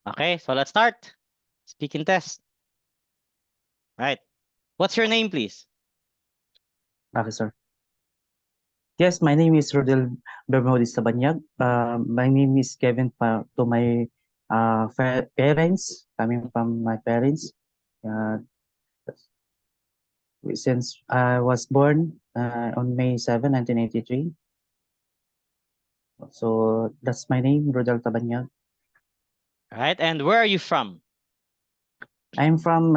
Okay, so let's start. Speaking test. Right. What's your name, please? Okay, sir. Yes, my name is Rodel Bermudez Sabanyag. My name is Kevin to my parents, coming from my parents. Uh, since I was born on May 7, 1983. So that's my name, Rodel Tabanyag. Right. And where are you from? I'm from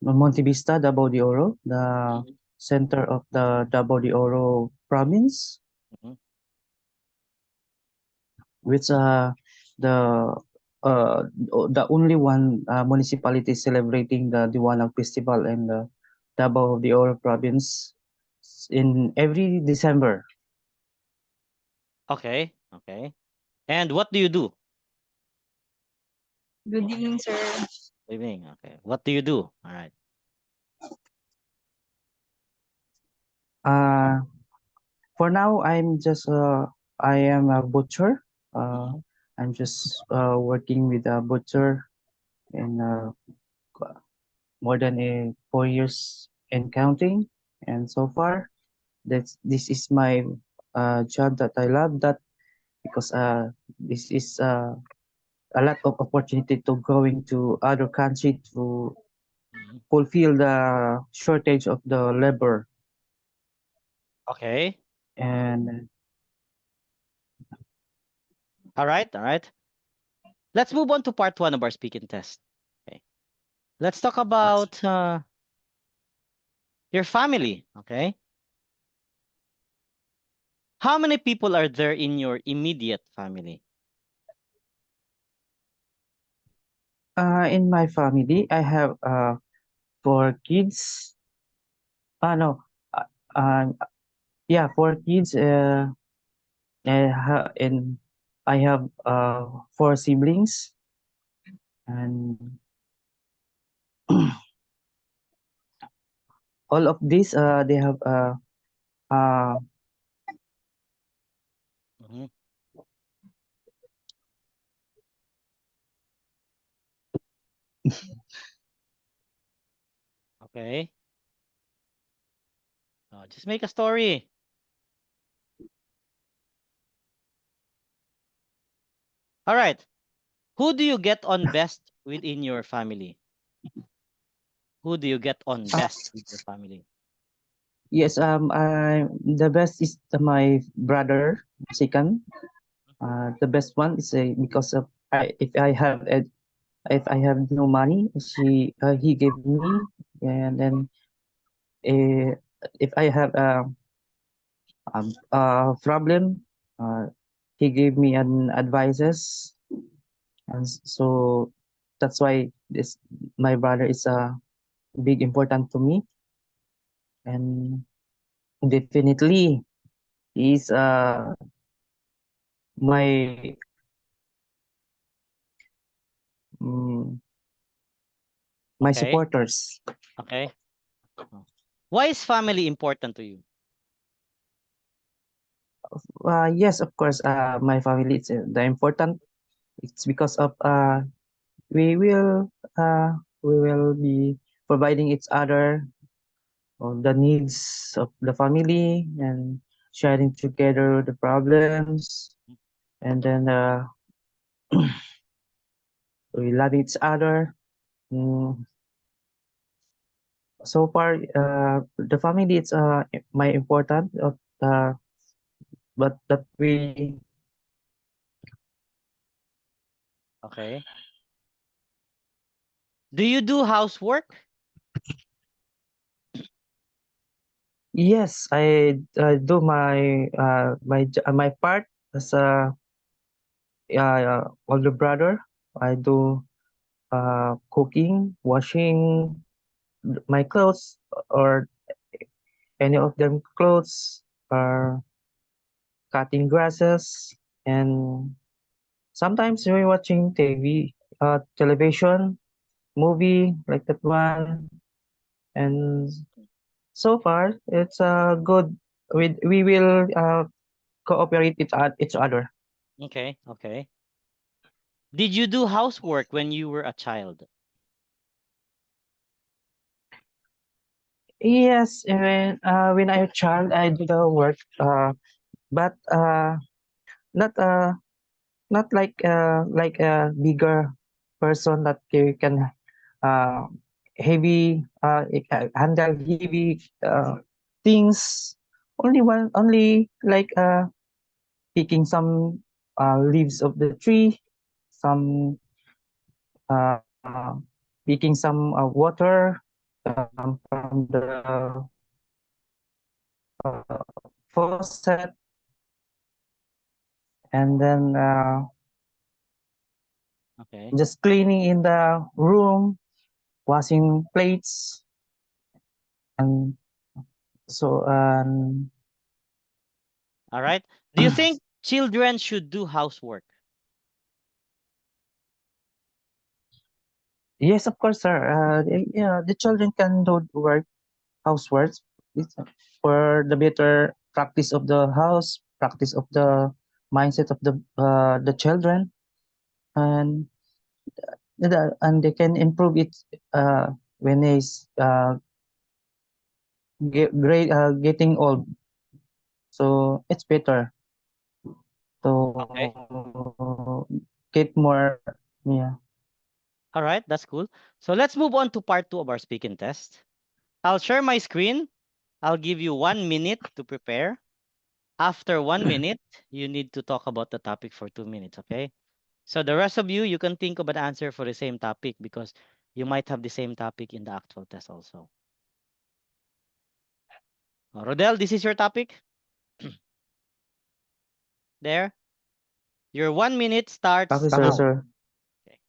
Monte Vista, Davao de Oro, the Mhm, center of the Davao de Oro province, mhm. which the uh, the only one municipality celebrating the Diwalag Festival in the Davao de Oro province in every December. Okay. Okay. And what do you do? Good evening, sir. Living. Okay. What do you do? All right. Uh, for now, I am a butcher. Uh, Mhm. I'm just working with a butcher in more than 4 years and counting. And so far, this is my job that I love. That because this is a lot of opportunity to going to other country to Mhm. fulfill the shortage of the labor. Okay. And All right. All right. Let's move on to part one of our speaking test. Okay. Let's talk about your family. Okay. How many people are there in your immediate family? in my family, I have 4 kids. No, uh, uh, yeah, 4 kids. And I have 4 siblings, and all of these they have uh, Mhm. Okay. Just make a story. All right. Who do you get on best within your family? Who do you get on uh, best with your family? yes, the best is my brother second. The best one is because of if I have no money, he gave me. And then uh, if I have a problem, uh, he gave me an advices. And so that's why this my brother is big important to me. And definitely he's my mm, my Okay. supporters. Okay. Oh. Why is family important to you? Yes, of course, my family is the important. It's because of we will we will be providing each other the needs of the family, and sharing together the problems. And then we love each other. Mm, so far, the family is my important but that we Okay. Do you do housework? yes, I do my part as a older brother. I do cooking, washing my clothes, or any of them clothes, or cutting grasses. And sometimes we're watching television, movie like that one. And so far, it's good. We will cooperate each other. Okay. Okay. Did you do housework when you were a child? Yes, when I was a child, I do the work, but not not like a bigger person that you can uh, handle heavy things. Only like picking some leaves of the tree, some uh, picking some water from the faucet, and then Okay. just cleaning in the room, washing plates, and so All right. Do you think children should do housework? yes, of course, sir. Yeah, the children can do housework. It's for the better practice of the house, practice of the mindset of the children, and and they can improve it when getting old. So it's better Okay. to get more. Yeah. All right. That's cool. So let's move on to part two of our speaking test. I'll share my screen. I'll give you 1 minute to prepare. After 1 minute, you need to talk about the topic for 2 minutes. Okay. So the rest of you, you can think of an answer for the same topic because you might have the same topic in the actual test also. Rodel, this is your topic. There. Your 1 minute starts Okay, now. sir. Okay.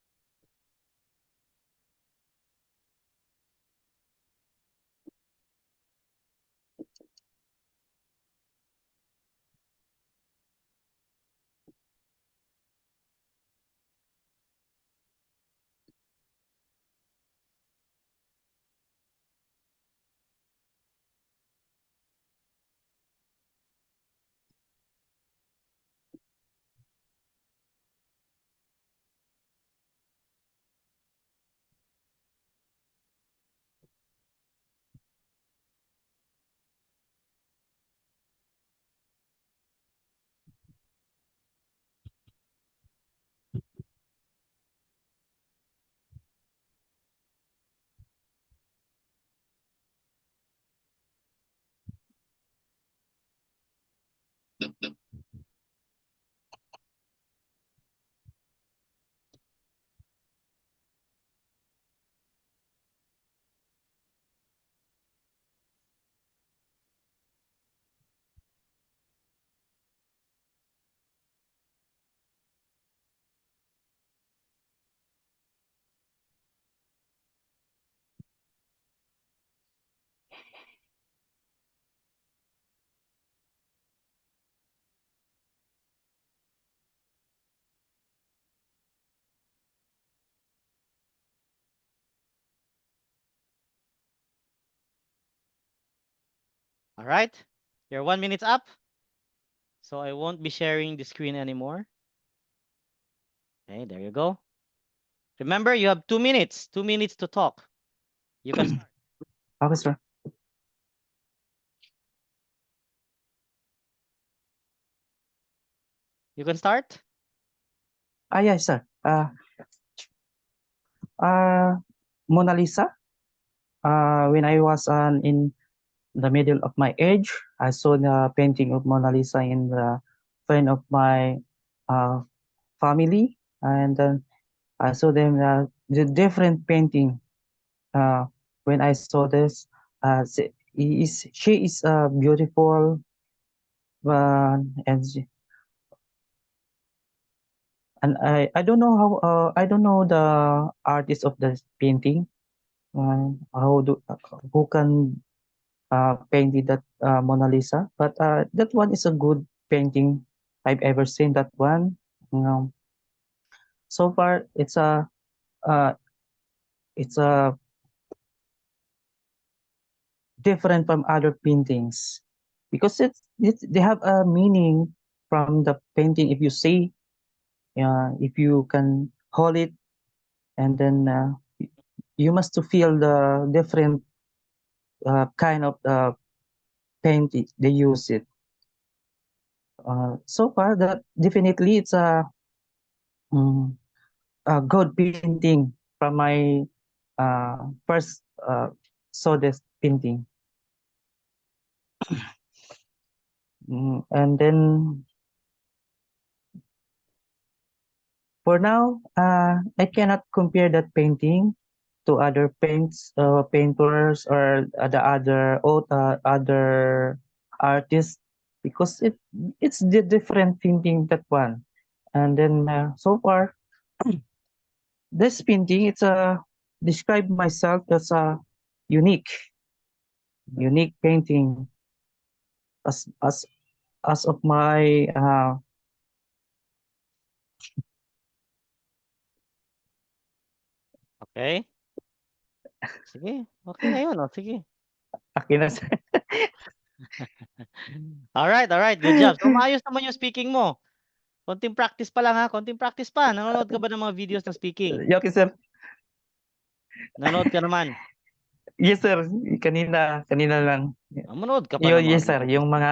All right. Your 1 minute's up. So I won't be sharing the screen anymore. Okay, there you go. Remember, you have 2 minutes. 2 minutes to talk. You can start. Okay, sir. You can start. Yes, sir. Uh, Mona Lisa. When I was in the middle of my age, I saw the painting of Mona Lisa in the front of my uh, family, and then I saw them the different painting. Uh, when I saw this, she is beautiful, and I don't know how I don't know the artist of the painting. How do who can painted that Mona Lisa? But that one is a good painting I've ever seen. That one. So far, uh, it's a different from other paintings because it's they have a meaning from the painting. If you see, if you can hold it, and then you must to feel the different kind of paint they use it. So far, that definitely it's mm, a good painting from my first saw this painting. And then for now, I cannot compare that painting to other painters or the other artists, because it's the different painting, that one. And then so far, this painting, it's describe myself as a unique unique painting, as as as of my Okay? Sige. Okay na yun. Oh, sige. akin na sir. Alright, alright. Good job. So, maayos naman yung speaking mo. Konting practice pa lang ha. Konting practice pa. Nanonood ka ba ng mga videos ng speaking? Okay sir. Nanonood ka naman. Yes sir, kanina lang. Manood ka pa ng mga Yes sir, videos ng yung speaking. mga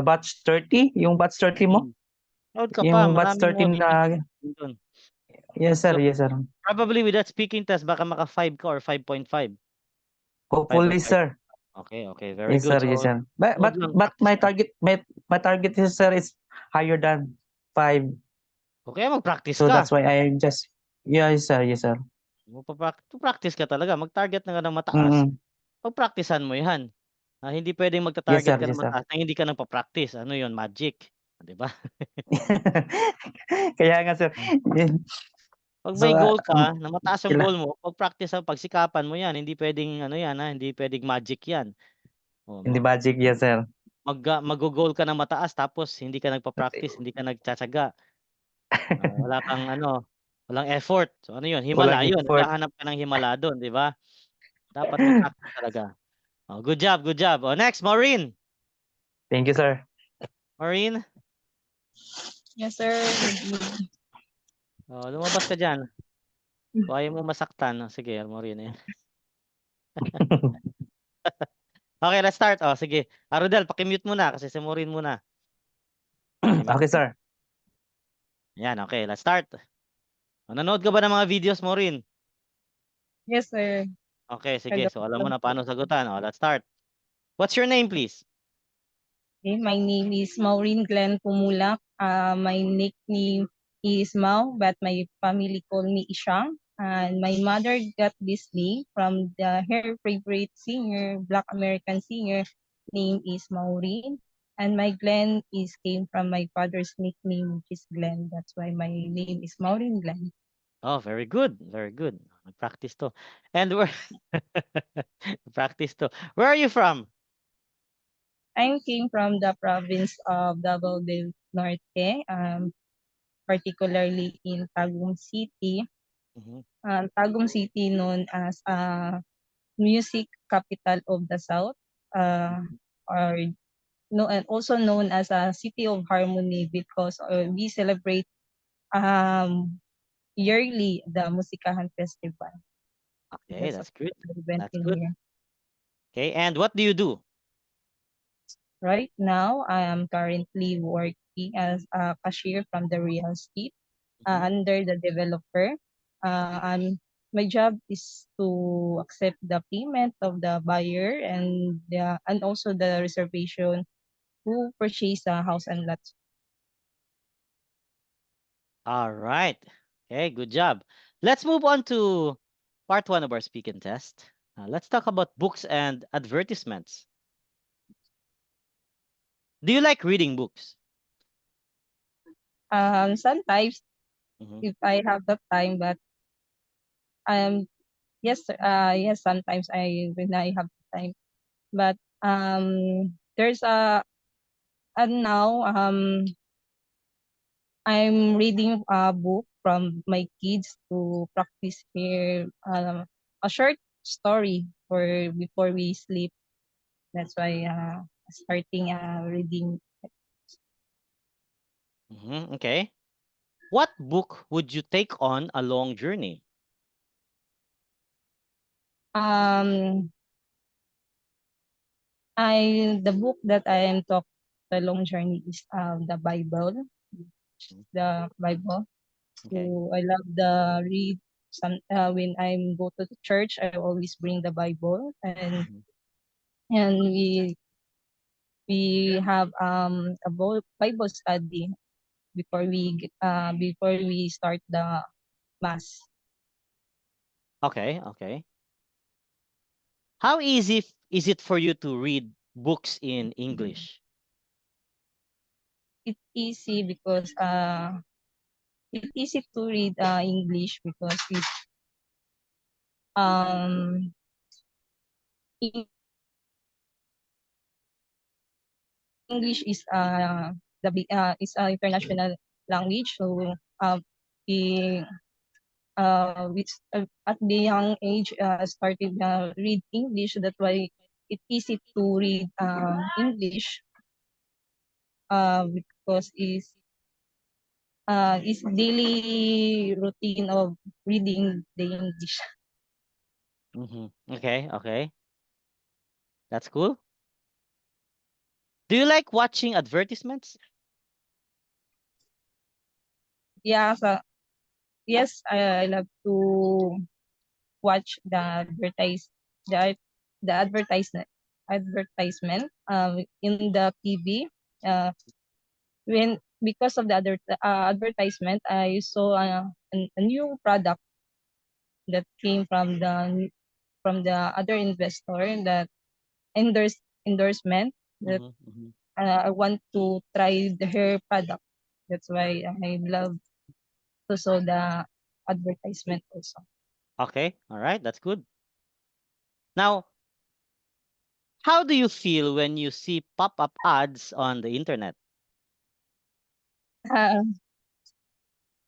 batch 30, yung batch 30 mo, Manood ka pa. yung batch Maraming 30 mga videos na. doon. Yes sir, So, yes sir. probably with that speaking test, baka maka 5 ka or 5.5. 5 or Hopefully 5. sir. Okay, okay. Very Yes good. sir, So, yes sir. But nood but lang. but Practice lang. my target is, sir, is higher than 5. Okay, mag-practice So ka. that's why I just, yes sir, yes sir. Practice ka talaga. Mag-target na nga ng mataas. Mm. Pag-practicean mo yan. Hindi pwedeng Yes magta-target sir, ka ng yes sir. mataas na hindi ka nagpa-practice. Ano yon, magic. Di ba? Kaya nga sir. Pag So may goal ka, na mataas ang kila goal mo, pag-practice ang pagsikapan mo yan. Hindi pwedeng ano yan, hindi pwedeng magic yan. O, in the magic, yes sir. mag-goal ka ng mataas tapos hindi ka nagpa-practice, hindi ka nagtsatsaga. Wala kang ano, walang effort. So ano yun, himala Walang yun. effort. Naghahanap ka ng himala doon, di ba? Dapat mag-practice talaga. Good job, good job. Next, Maureen. Thank you sir. Maureen, Yes, sir. lumabas ka dyan. Kung ayaw mo masaktan. Sige, Maureen. Okay, let's start. Sige. Rodel, paki-mute muna kasi si Maureen muna. Okay sir. Yan, okay. Let's start. Nanonood ka ba ng mga videos, Maureen? Yes, sir. Okay, sige. So, alam mo na paano sagutan. Let's start. What's your name, please? Okay, my name is Maureen Glenn Pumulak. My nickname is Mau, but my family call me Ishang. And my mother got this name from her favorite singer, Black American singer, name is Maureen. And my Glenn came from my father's nickname, which is Glenn. That's why my name is Maureen Glenn. Very good. Very good. Practice to. And where practice to. Where are you from? I came from the province of Davao del Norte, particularly in Tagum City. Tagum City known as music capital of the South, or and also known as a city of harmony because we celebrate yearly the Musikahan Festival. Okay, That's that's good. the event That's in good. here. Okay, and what do you do? Right now, I am currently working as a cashier from the real estate under the developer. My job is to accept the payment of the buyer and also the reservation who purchase a house and lot. All right. Okay, good job. Let's move on to part 1 of our speaking test. Let's talk about books and advertisements. Do you like reading books? Sometimes if I have the time, but yes, yes, sometimes when I have time, but there's and now I'm reading a book from my kids to practice here a short story for before we sleep. That's why starting reading. Okay. What book would you take on a long journey? Um, the book that I am talk the long journey is the Bible, the Bible. Okay. So I love the read some when I'm go to the church. I always bring the Bible, Mhm. and we have a Bible study before we start the mass. Okay, okay. How easy is it for you to read books in English? It's easy because it's easy to read English because it um English is is a international language. So we which at the young age started read English. That's why it's easy to read English because it's daily routine of reading the English. Okay, okay. That's cool. Do you like watching advertisements? Yeah, so yes, I love to watch the the advertisement in the TV. When because of the other advertisement, I saw a new product that came from the other investor that endorsement that Mm-hmm, mm-hmm. I want to try her product. That's why I love to saw the advertisement also. Okay, all right, that's good. Now, how do you feel when you see pop-up ads on the internet? Uh,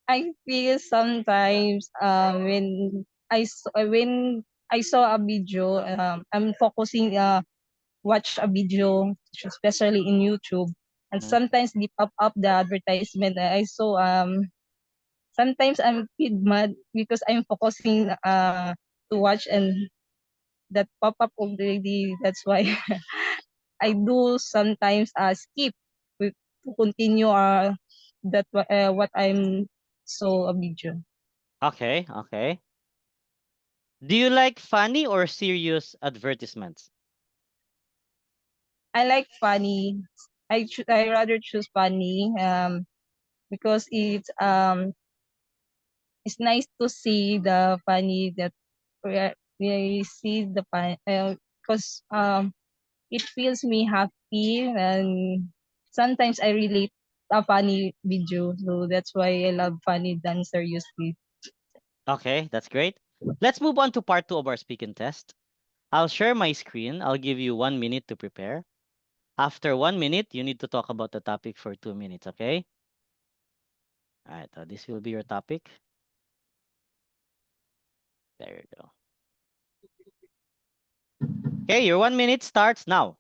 I feel sometimes when I saw a video, I'm focusing watch a video, especially in YouTube, and Mhm. sometimes they pop up the advertisement. I saw sometimes I'm feel mad because I'm focusing to watch and that pop up already. That's why I do sometimes skip to continue what I'm saw a video. Okay, okay. Do you like funny or serious advertisements? I like funny. I rather choose funny because it's nice to see the funny that we see the fun because it feels me happy and sometimes I relate a funny video, so that's why I love funny than seriously. Okay, that's great. Let's move on to part two of our speaking test. I'll share my screen. I'll give you 1 minute to prepare. After 1 minute, you need to talk about the topic for 2 minutes, okay? All right, this will be your topic. There you go. Okay, your 1 minute starts now.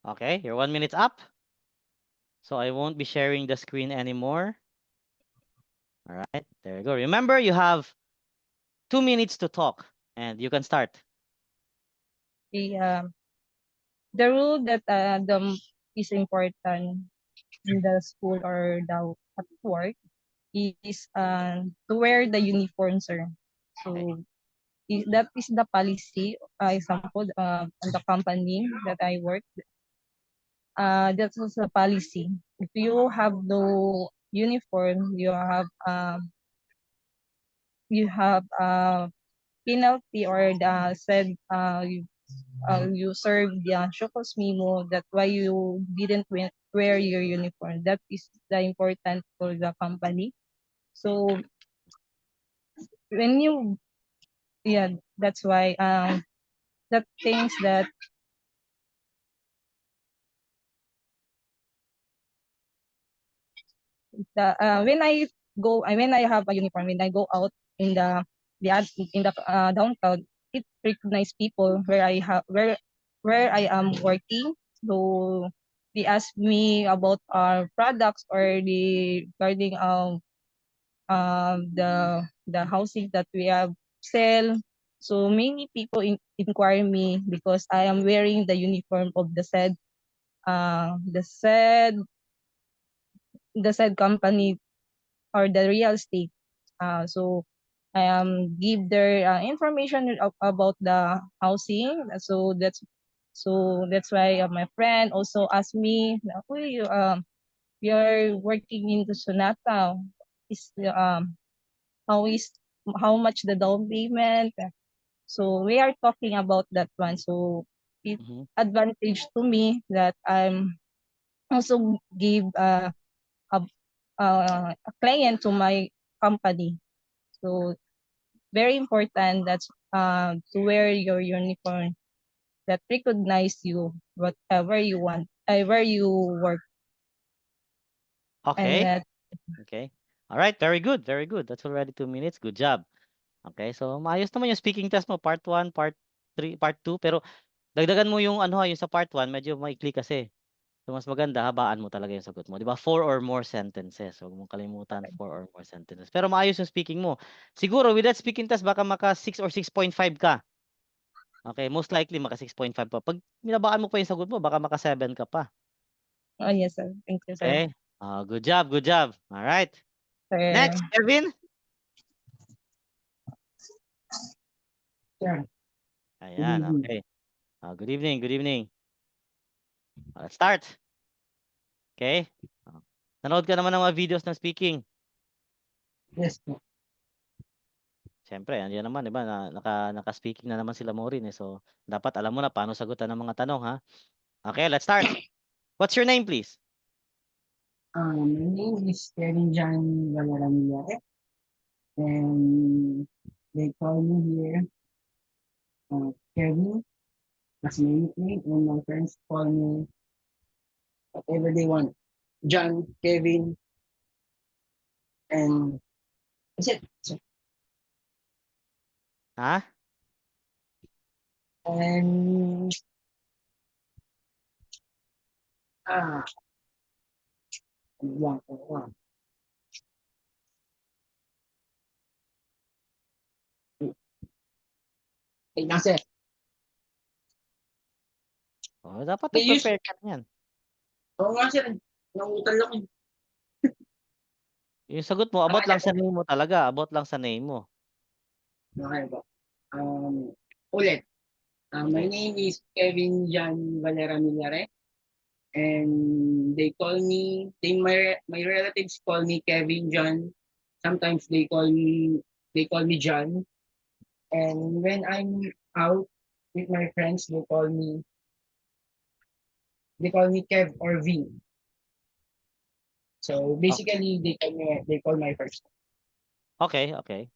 Okay, your 1 minute's up. So I won't be sharing the screen anymore. All right, there you go. Remember, you have 2 minutes to talk and you can start. The rule that is important in the school or the at work is to wear the uniform, sir. So that is the policy. Example, on the company that I work, that's also the policy. If you have no uniform, you have penalty or the said you serve the Shokos Memo that why you didn't wear your uniform. That is the important for the company. So when you that's why the things that when I have a uniform, when I go out in in the downtown, it recognize people where I am working. So they ask me about our products or the regarding the housing that we have sell. So many people inquire me because I am wearing the uniform of uh the said the said company or the real estate. So I give their information about the housing. So that's why my friend also asked me, "Uy, you're working into Sonata. Is how is how much the down payment?" So we are talking about that one. So it Mhm. advantage to me that I'm also give a, a client to my company. So very important that's to wear your uniform that recognize you whatever you want, where you work, and Okay. that Okay. All right, very good, very good. That's already 2 minutes. Good job. Okay, so maayos naman yung speaking test mo, part 1, part 3, part 2, pero dagdagan mo yung ano, yung sa part 1, medyo maikli kasi. So mas maganda, habaan mo talaga yung sagot mo. Di ba? 4 or more sentences. Huwag mong kalimutan, 4 or more sentences. Pero maayos yung speaking mo. Siguro, with that speaking test, baka maka 6 or 6.5 ka. Okay, most likely maka 6.5 pa. Pag minabaan mo pa yung sagot mo, baka maka 7 ka pa. oh yes sir, thank you sir. Okay? Good job, good job. All right. Sir. Next, Kevin. Yeah. Ayan, okay. Good evening, good evening. Let's start. Okay? Nanood ka naman ng mga videos ng speaking. Yes po. Siyempre, andiyan naman, di ba? Naka-speaking na naman sila Maureen eh. So, dapat alam mo na paano sagutan ng mga tanong, ha? Okay, let's start. What's your name, please? My name is Kevin John Valera, and they call me here Kevin. That's my nickname, and my friends call me whatever they want. John, Kevin, and that's it. So, Ha? and ah, yeah, that's it. Oh, dapat They use, nag-prepare ka na yan. oo nga sir, nangutal ako. Yung sagot mo, about lang sa name mo talaga. About lang sa name mo. Okay po. Ulit. My Okay. name is Kevin John Valera Millare. And my relatives call me Kevin John. Sometimes they call me John. And when I'm out with my friends, they call me Kev or V. So basically they call my first. Okay, okay.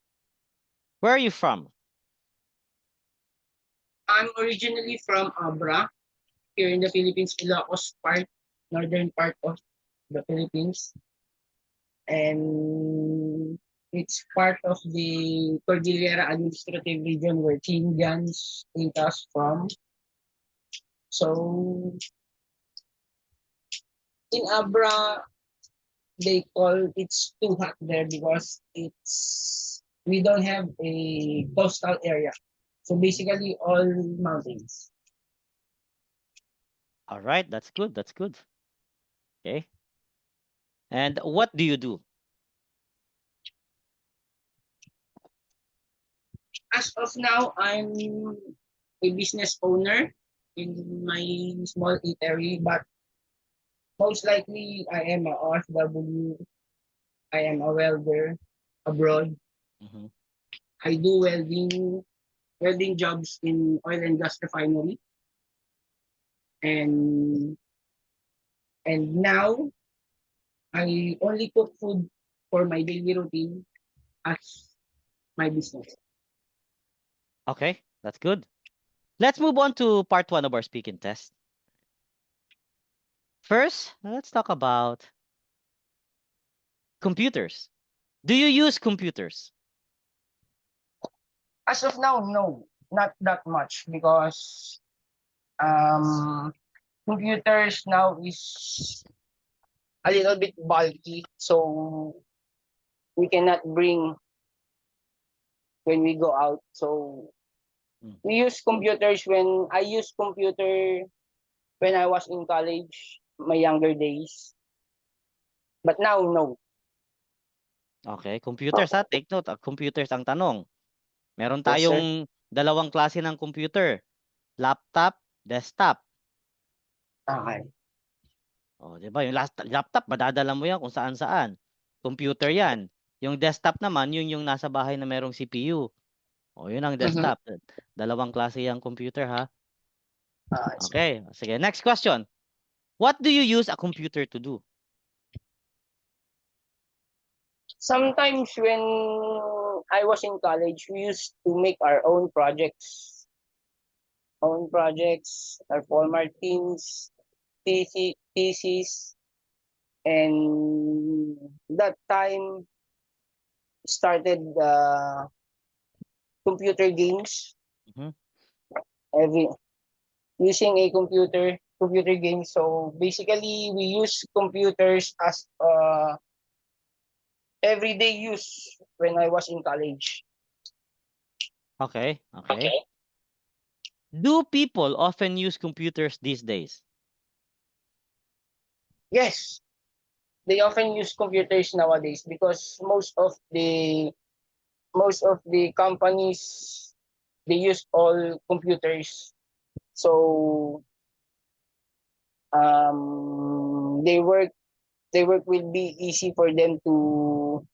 Where are you from? I'm originally from Abra, here in the Philippines, Ilocos part, northern part of the Philippines. And it's part of the Cordillera Administrative Region where Chindians take us from. So In Abra, they call it's too hot there because we don't have a coastal area. So basically all mountains. All right, that's good. That's good. Okay. And what do you do? As of now, I'm a business owner in my small eatery, but most likely I am a OFW, I am a welder abroad. Mhm. I do welding jobs in oil and gas refinery. And now I only cook food for my daily routine as my business. Okay, that's good. Let's move on to part 1 of our speaking test. First, let's talk about computers. Do you use computers? As of now, no, not that much because um computers now is a little bit bulky, so we cannot bring when we go out. So Mm. we use computers when I use computer when I was in college, my younger days. But now, no. Okay, computers ha. Take note, computers ang tanong. Meron Yes, sir. tayong dalawang klase ng computer. Laptop, desktop. Okay. O, di ba? Yung laptop, madadala mo yan kung saan-saan. Computer yan. Yung desktop naman, yun yung nasa bahay na merong CPU. O, yun ang Mhm. desktop. Dalawang klase yung computer ha. So Okay, sige. Next question. What do you use a computer to do? sometimes when I was in college, we used to make our own projects, our former teams, thesis, and that time started computer games. Mhm. Every using a computer game. So basically, we use computers as everyday use when I was in college. Okay, okay. Do people often use computers these days? Yes, they often use computers nowadays because most of the companies they use all computers. So they work will be easy for them to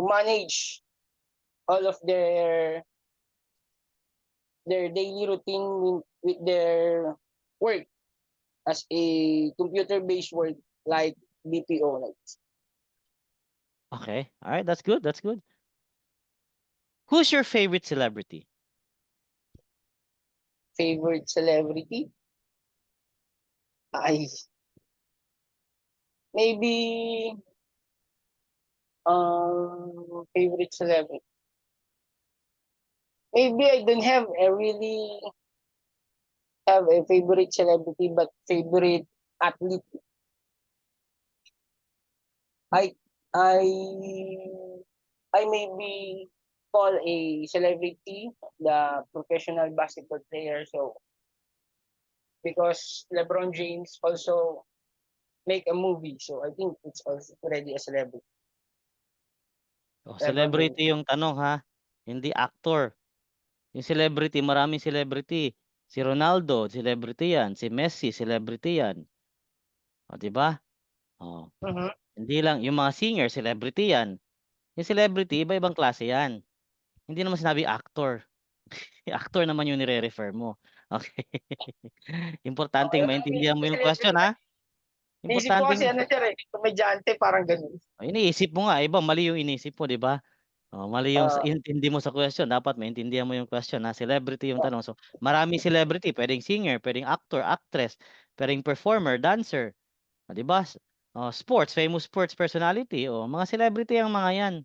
manage all of their daily routine with their work as a computer-based work like BPO. Okay, all right, that's good, that's good. Who's your favorite celebrity? Favorite celebrity? I maybe favorite celebrity. Maybe I don't have a favorite celebrity, but favorite athlete. I I I maybe call a celebrity the professional basketball player. So because LeBron James also make a movie, so I think it's also already a celebrity. Oh, LeBron James. celebrity yung tanong ha, hindi actor. Yung celebrity, maraming celebrity. Si Ronaldo, celebrity yan. Si Messi, celebrity yan. O, di ba? Oh, Mhm. hindi lang, yung mga singer, celebrity yan. Yung celebrity, iba-ibang klase yan. Hindi naman sinabi actor. Actor naman yung nire-refer mo. Okay. Importanteng maintindihan mo yung question ha. Isip ko kasi Importanteng, ano siya komedyante parang ganun. iniisip mo nga, iba mali yung inisip mo, di ba? Oh, mali yung Ah, intindi mo sa question. Dapat maintindihan mo yung question na celebrity yung tanong. So, maraming celebrity, pwedeng singer, pwedeng actor, actress, pwedeng performer, dancer, 'di ba? Oh, sports, famous sports personality. Oh, mga celebrity ang mga 'yan.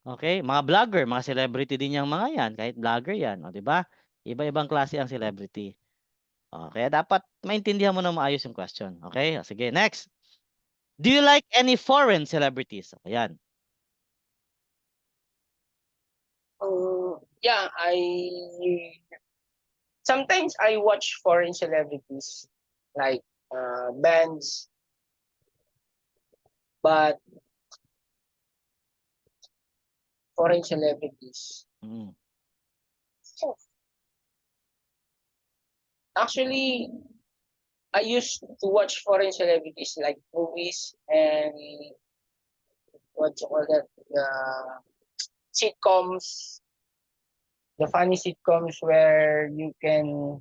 Okay, mga vlogger, mga celebrity din yang mga yan, kahit vlogger yan, o, di ba? Iba-ibang klase ang celebrity. Okay, dapat maintindihan mo na maayos yung question. Okay, o, sige, next. Do you like any foreign celebrities? O, yan. Yeah, sometimes I watch foreign celebrities like bands, but foreign celebrities. Mm. Actually, I used to watch foreign celebrities like movies and what you call that, sitcoms, the funny sitcoms where you can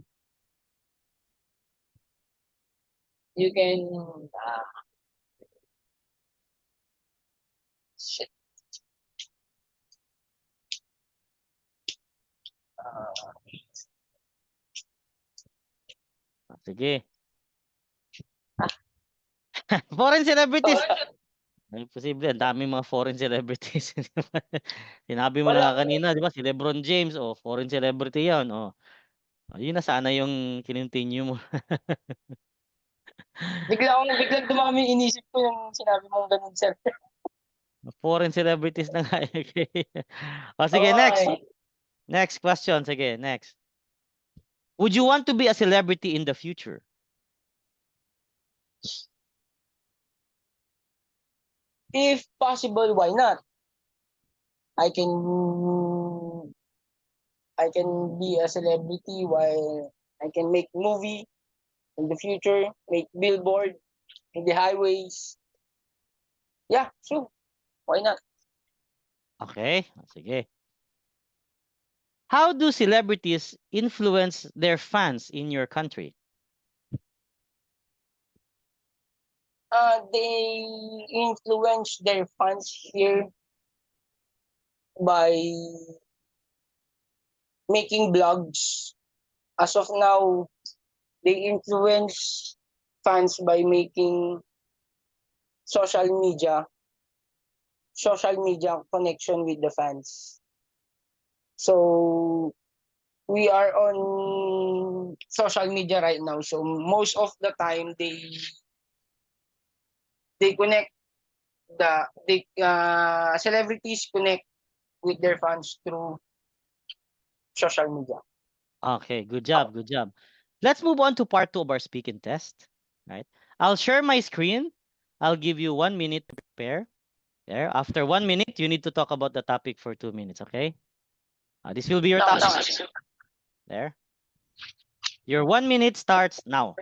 shit, uh, Sige. Foreign celebrities. Ay, posible. Ang daming mga foreign celebrities. Sinabi mo na wala, kanina, di ba? Si LeBron James, o, foreign celebrity yan. O, yun na sana yung kinontinue mo. biglang dumami inisip ko yung sinabi mong ganun, sir. Foreign celebrities na nga. Okay. O, sige, Oo, next. eh. Next question. Sige, next. Would you want to be a celebrity in the future? If possible, why not? I can be a celebrity while I can make movie in the future, make billboard in the highways. Yeah, sure. Why not? Okay. O, sige. How do celebrities influence their fans in your country? They influence their fans here by making blogs. As of now, they influence fans by making social media connection with the fans. So we are on social media right now. So most of the time they connect the celebrities connect with their fans through social media. Okay, good job, good job. Let's move on to part 2 of our speaking test. Right? I'll share my screen. I'll give you 1 minute to prepare. There. After 1 minute, you need to talk about the topic for 2 minutes, okay? This will be your topic. There. Your 1 minute starts now.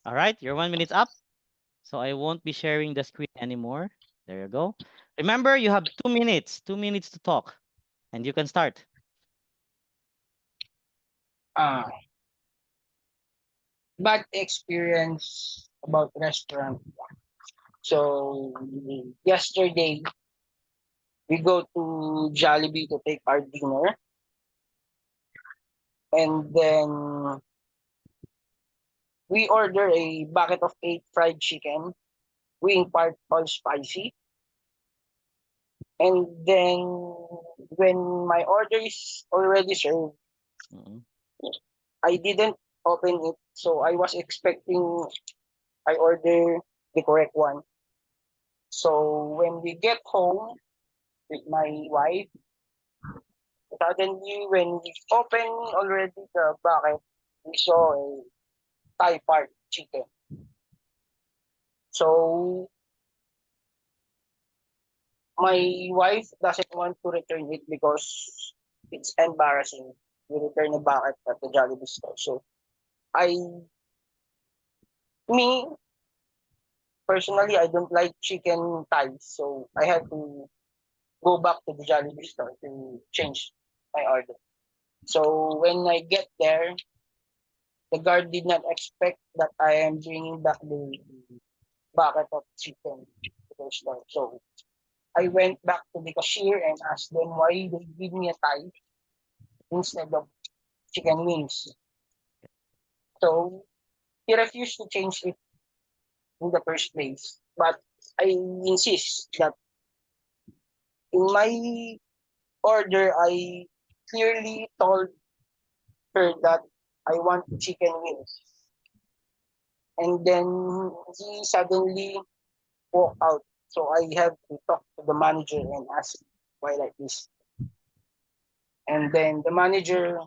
All right, your 1 minute's up. So I won't be sharing the screen anymore. There you go. Remember, you have 2 minutes, 2 minutes to talk. And you can start. Bad experience about restaurant. So yesterday we go to Jollibee to take our dinner, and then we order a bucket of 8 fried chicken, wing part all spicy, and then when my order is already served, Mhm. I didn't open it, so I was expecting I order the correct one. So when we get home with my wife, suddenly when we open already the bucket, we saw a Thai part chicken. So my wife doesn't want to return it because it's embarrassing. We return a bucket at the Jollibee store. So I, me personally, I don't like chicken thighs, so I had to go back to the Jollibee store to change my order. So when I get there, the guard did not expect that I am bringing back the bucket of chicken to the store. So I went back to the cashier and asked them why they give me a thigh instead of chicken wings. So he refused to change it in the first place. But I insist that in my order, I clearly told her that I want chicken wings. And then he suddenly walked out. So I have to talk to the manager and ask why like this. And then the manager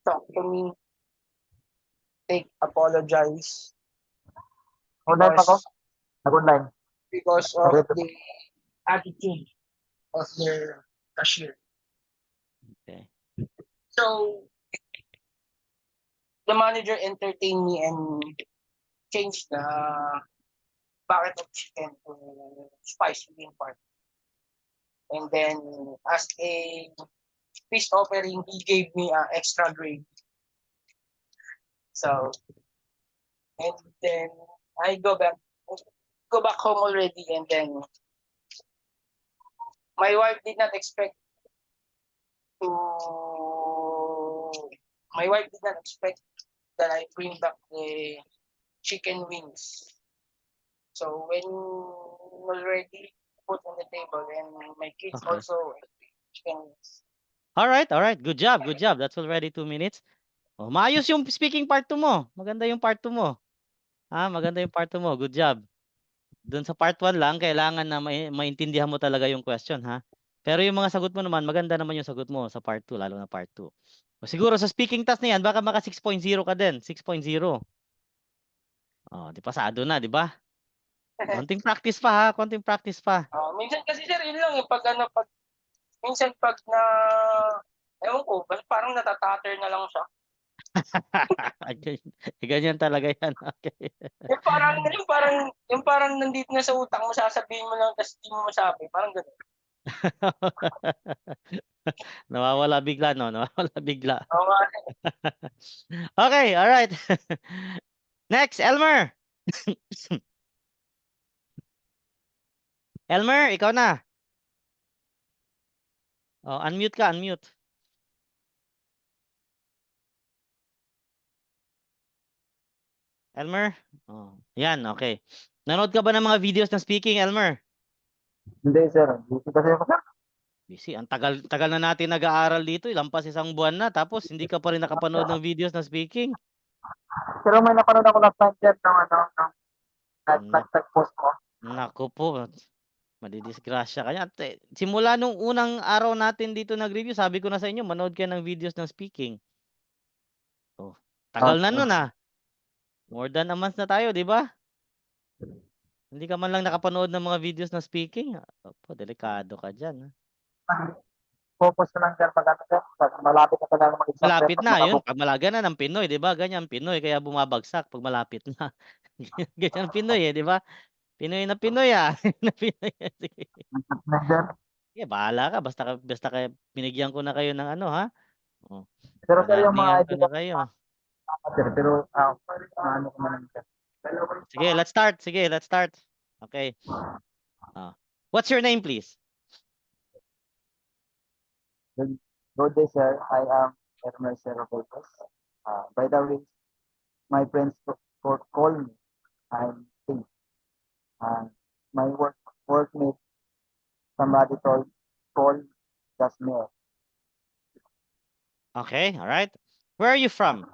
talked to me, apologize Online pa ko? because Nag-online. because of Okay. the attitude of their cashier. Okay. So the manager entertained me and changed the bucket of chicken to spicy bean part. And then as a peace offering, he gave me extra gravy. So and then I go back home already, and then my wife did not expect to. My wife did not expect that I bring back the chicken wings. So when already put on the table, and my kids Okay. also ate chicken wings. All right, all right. Good job, good job. That's already 2 minutes. Oh, maayos yung speaking part 2 mo. Maganda yung part 2 mo. Maganda yung part 2 mo. Good job. Doon sa part 1 lang, kailangan na maintindihan mo talaga yung question, ha? Pero yung mga sagot mo naman, maganda naman yung sagot mo sa part 2, lalo na part 2. O siguro sa speaking task na yan, baka maka 6.0 ka din. 6.0. Oh, di pasado na, di ba? Konting practice pa, ha? Konting practice pa. Minsan kasi sir, yun lang yung minsan pag na, ewan ko, parang natatater na lang siya. Ganyan talaga yan. Okay. Yung parang nandito na sa utak mo, sasabihin mo lang, tapos di mo masabi. Parang gano'n. Nawawala bigla, no? Nawawala bigla. Oo nga. Okay, all right. Next, Elmer. Elmer, ikaw na. Oh, unmute ka, unmute. Elmer? Oh, yan, okay. Nanood ka ba ng mga videos ng speaking, Elmer? Hindi, sir. Busy kasi ako, sir. Busy. Ang tagal na natin nag-aaral dito. Lampas 1 buwan na. Tapos hindi ka pa rin nakapanood ng videos ng speaking. Pero may napanood ako last time, sir, ng Nak- nag-post mo. Naku po. Madidisgrasya ka niya. Simula nung unang araw natin dito nag-review, sabi ko na sa inyo, manood kayo ng videos ng speaking. Oh, tagal na nun More than a month na tayo, di ba? Hindi ka man lang nakapanood ng mga videos ng speaking. Opo, delikado ka dyan. Focus ko lang, sir, pag malapit na talaga mag-exam. Malapit na, yun. Pag malaga na ng Pinoy, di ba? Ganyan Pinoy, kaya bumabagsak pag malapit na. Ganyan Pinoy di ba? Pinoy na Pinoy Sige. Yeah, bahala ka. Basta ka, binigyan ko na kayo ng ano, ha? Oh, Pero sir, yung mga pinagbigyan ko idea na kayo. sir, pero ano ko man, sir. Sige, let's start. Okay. What's your name, please? Good day, sir. I am Hermes Serravoltes. By the way, my friends call me. I'm Tim. My workmate, somebody called Jasmine. Okay, all right. Where are you from?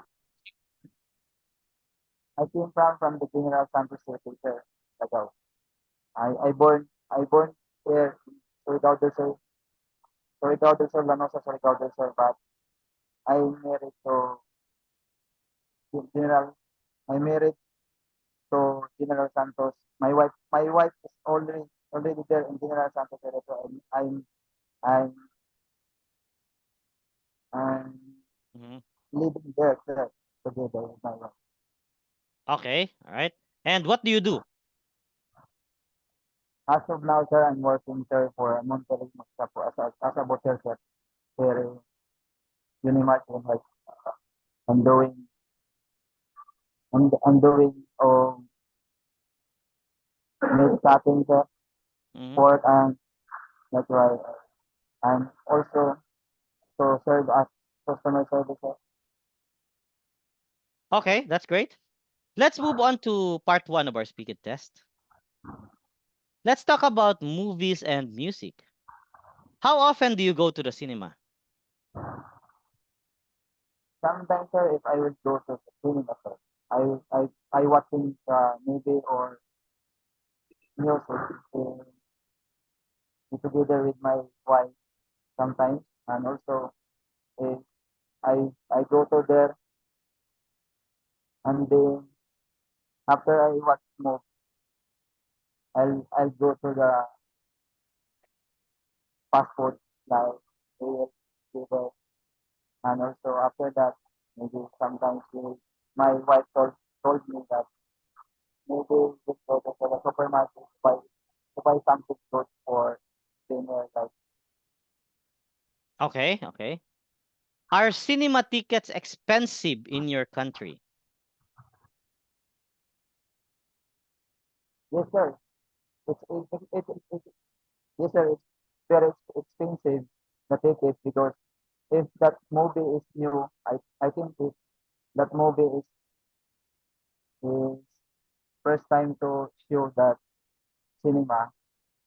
I came from the General Santos City, sir, Tagaw. I born here in Surigao del Sur, Lanosa, Surigao del Sur, but I married to General, I married to General Santos. My wife is already there in General Santos area, so I'm, I'm Mhm. living there, sir, together with my wife. Okay, all right. And what do you do? As of now, sir, I'm working, sir, for Monterrey Magsapo as a butcher, sir, here in Unimart. Like, I'm doing, I'm doing, meat cutting, sir, Mhm. pork, and that's why I'm also to serve as customer service, sir. Okay, that's great. Let's move on to part one of our speaking test. Let's talk about movies and music. How often do you go to the cinema? Sometimes, sir, if I would go to the cinema, sir, I watching movie or music together with my wife sometimes, and also if I go to there, and then after I watch movie, I'll go to the fast food like KFC, and also after that maybe sometimes my wife told me that maybe just go to the supermarket to buy something good for dinner. Like, Okay, okay. Are cinema tickets expensive in your country? yes, sir. Yes, sir. It's very expensive the ticket because if that movie is new, I think if that movie is first time to show that cinema,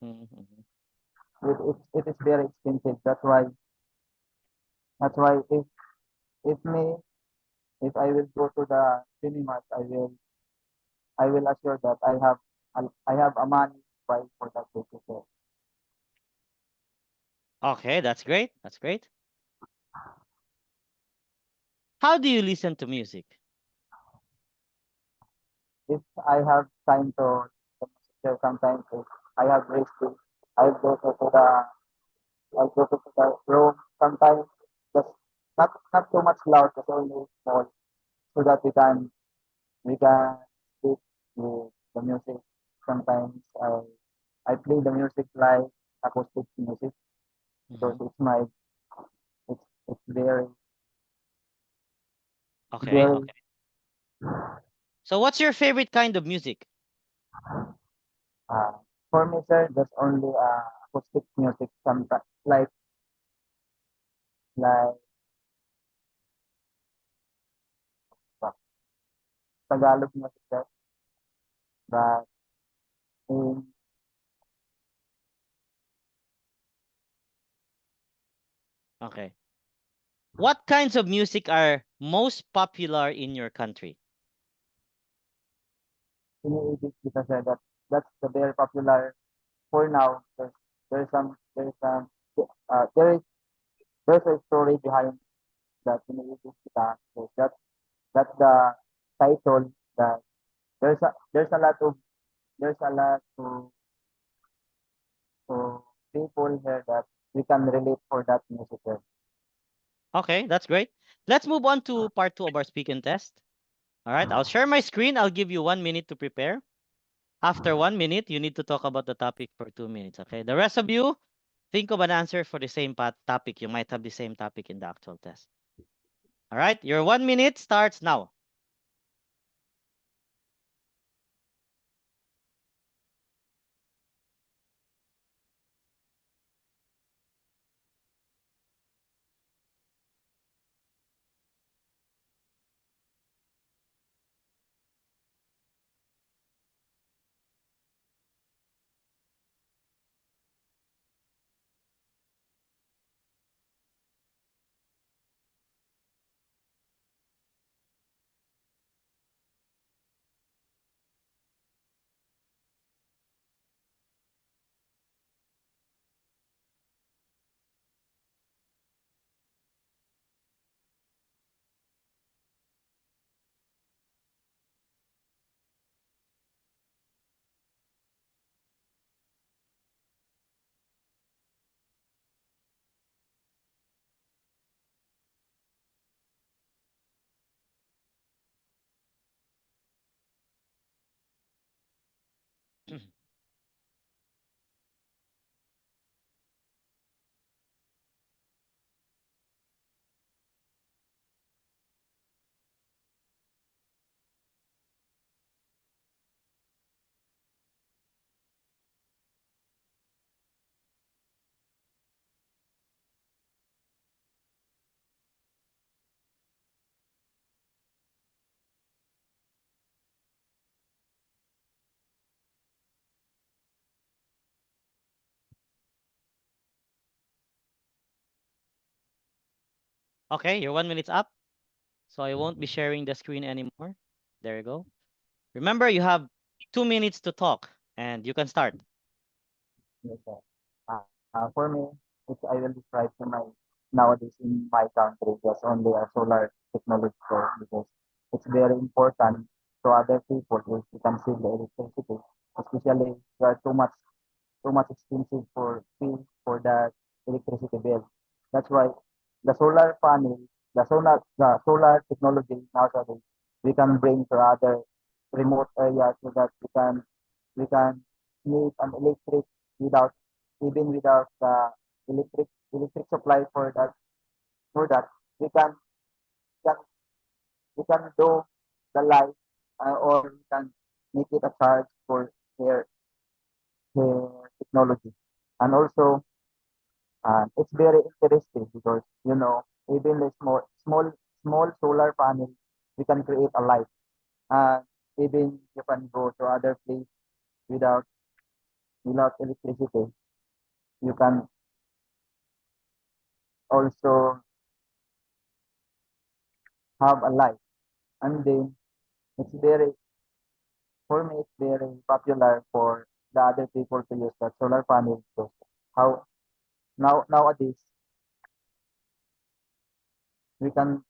Mhm. it is very expensive. That's why if me if I will go to the cinemas, I will assure that I have a money to buy for that ticket, sir. Okay, that's great. That's great. How do you listen to music? If I have time to sir, sometimes if I have rest, I'll go to the I'll go to the room sometimes, just not too much loud, just only small, so that we can speak with the music. Sometimes I play the music like acoustic music because Mhm. it's very Okay, very okay. So what's your favorite kind of music? uh for me, sir, just only acoustic music, sometimes like uh, Tagalog music, sir, but in Okay. What kinds of music are most popular in your country? Pinoy because that's the very popular for now. There is there's a story behind that Pinoy Bisita. So that's the title that there's a lot of people here that we can relate for that music. Sir. Okay, that's great. Let's move on to part two of our speaking test. All right, I'll share my screen. I'll give you 1 minute to prepare. After 1 minute, you need to talk about the topic for 2 minutes. Okay, the rest of you, think of an answer for the same topic. You might have the same topic in the actual test. All right, your 1 minute starts now. Okay, your 1 minute's up. So I won't be sharing the screen anymore. There you go. Remember, you have 2 minutes to talk and you can start. Yes, sir. For me, it's I will describe to my nowadays in my country just only a solar technology so because it's very important to other people if you can save the electricity, especially they are too much expensive for fee for the electricity bill. That's why the solar panel, the solar technology nowadays we can bring to other remote areas so that we can need an electric without even without the electric supply for that we can we can do the light or we can make it a charge for their their technology and also it's very interesting because even the small solar panel we can create a light and even you can go to other place without electricity you can also have a light and then it's very for me it's very popular for the other people to use that solar panel because how nowadays we can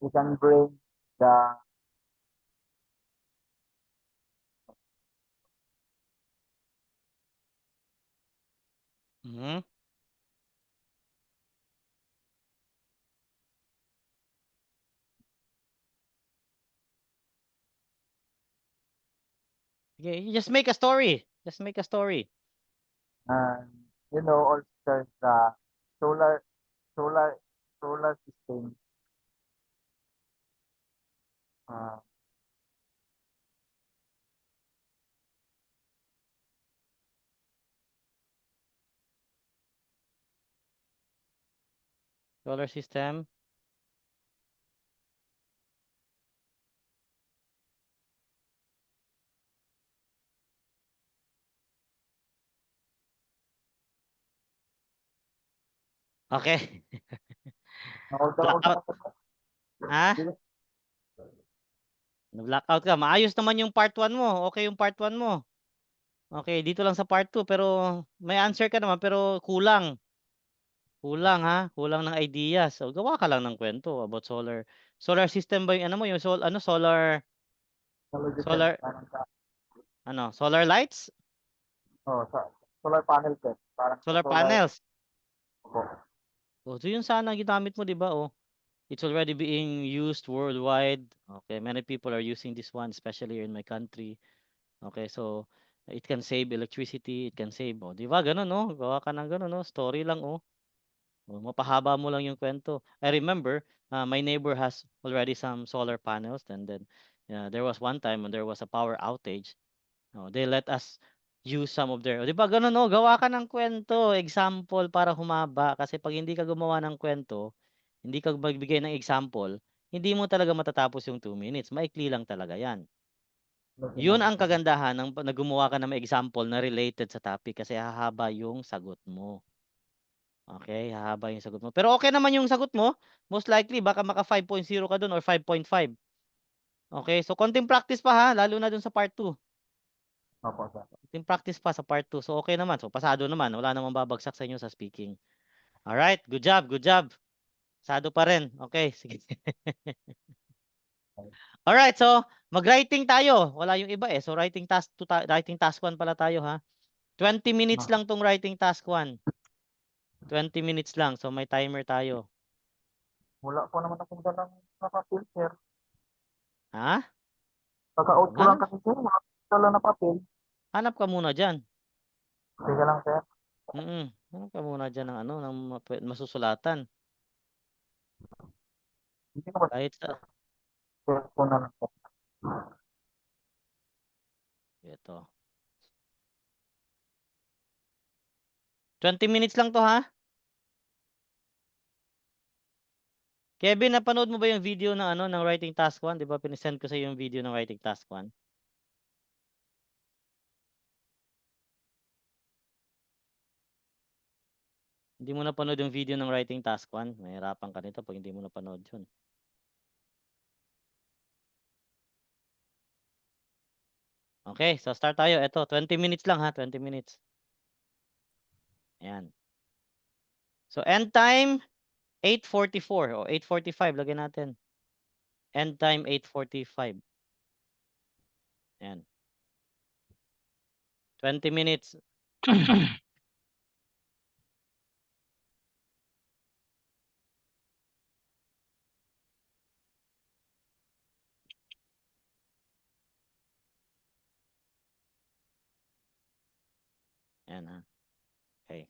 we can bring the Mhm. Okay, you just make a story. Just make a story. and also the solar solar solar system uh, Solar system. Okay. Blackout. Ha? Na-blackout ka. Maayos naman yung part 1 mo. Okay yung part 1 mo. Okay, dito lang sa part 2 pero may answer ka naman pero kulang. Kulang ha, kulang ng ideas. So gawa ka lang ng kwento about solar. Solar system ba yung ano mo, yung solar technology solar parang sa solar lights, sa solar panel set parang sa solar solar panels. po. Oh, so yun sana ang ginamit mo, 'di ba? Oh, it's already being used worldwide. Okay, many people are using this one especially in my country. Okay, so it can save electricity, it can save, oh, 'di ba? Ganun, no? Gawa ka ng ganun, no? Story lang, oh. Oh, mapahaba mo lang yung kwento. I remember, my neighbor has already some solar panels and then there was one time when there was a power outage. Oh, they let us use some of their, 'di ba ganun, no? Gawa ka ng kwento, example para humaba kasi pag hindi ka gumawa ng kwento, hindi ka magbigay ng example, hindi mo talaga matatapos yung 2 minutes. Maikli lang talaga 'yan. Yun ang kagandahan ng na gumawa ka ng may example na related sa topic kasi hahaba yung sagot mo. Okay, hahaba yung sagot mo. Pero okay naman yung sagot mo. Most likely baka maka 5.0 ka dun or 5.5. Okay, so konting practice pa ha, lalo na dun sa part 2. Opo, sir. Konting practice pa sa part 2. So okay naman. So pasado naman. Wala namang babagsak sa inyo sa speaking. Alright, good job, good job. Pasado pa rin. Okay, sige. Alright, so mag-writing tayo. Wala yung iba eh. So writing task 1 pala tayo ha. 20 minutes lang tong writing task 1. 20 minutes lang. So may timer tayo. Wala po naman akong dalang papel, sir. Ha? Pagka-out ko lang kasi, sir. Wala akong dala na papel. Hanap ka muna diyan. Teka lang, sir. Hanap ka muna diyan ng ng masusulatan. Hindi ko ba Kahit sa cellphone na lang, sir. ito. 20 minutes lang to ha. Kevin, napanood mo ba yung video ng ng writing task 1? 'Di ba pinisend ko sa iyo yung video ng writing task 1? Hindi mo napanood yung video ng writing task 1. Mahirapan ka nito pag hindi mo napanood yun. Okay, so start tayo. Ito, 20 minutes lang ha, 20 minutes. Ayan. So end time 8:44 o 8:45 lagyan natin. End time 8:45. Ayan. 20 minutes. Ayan ha. Okay.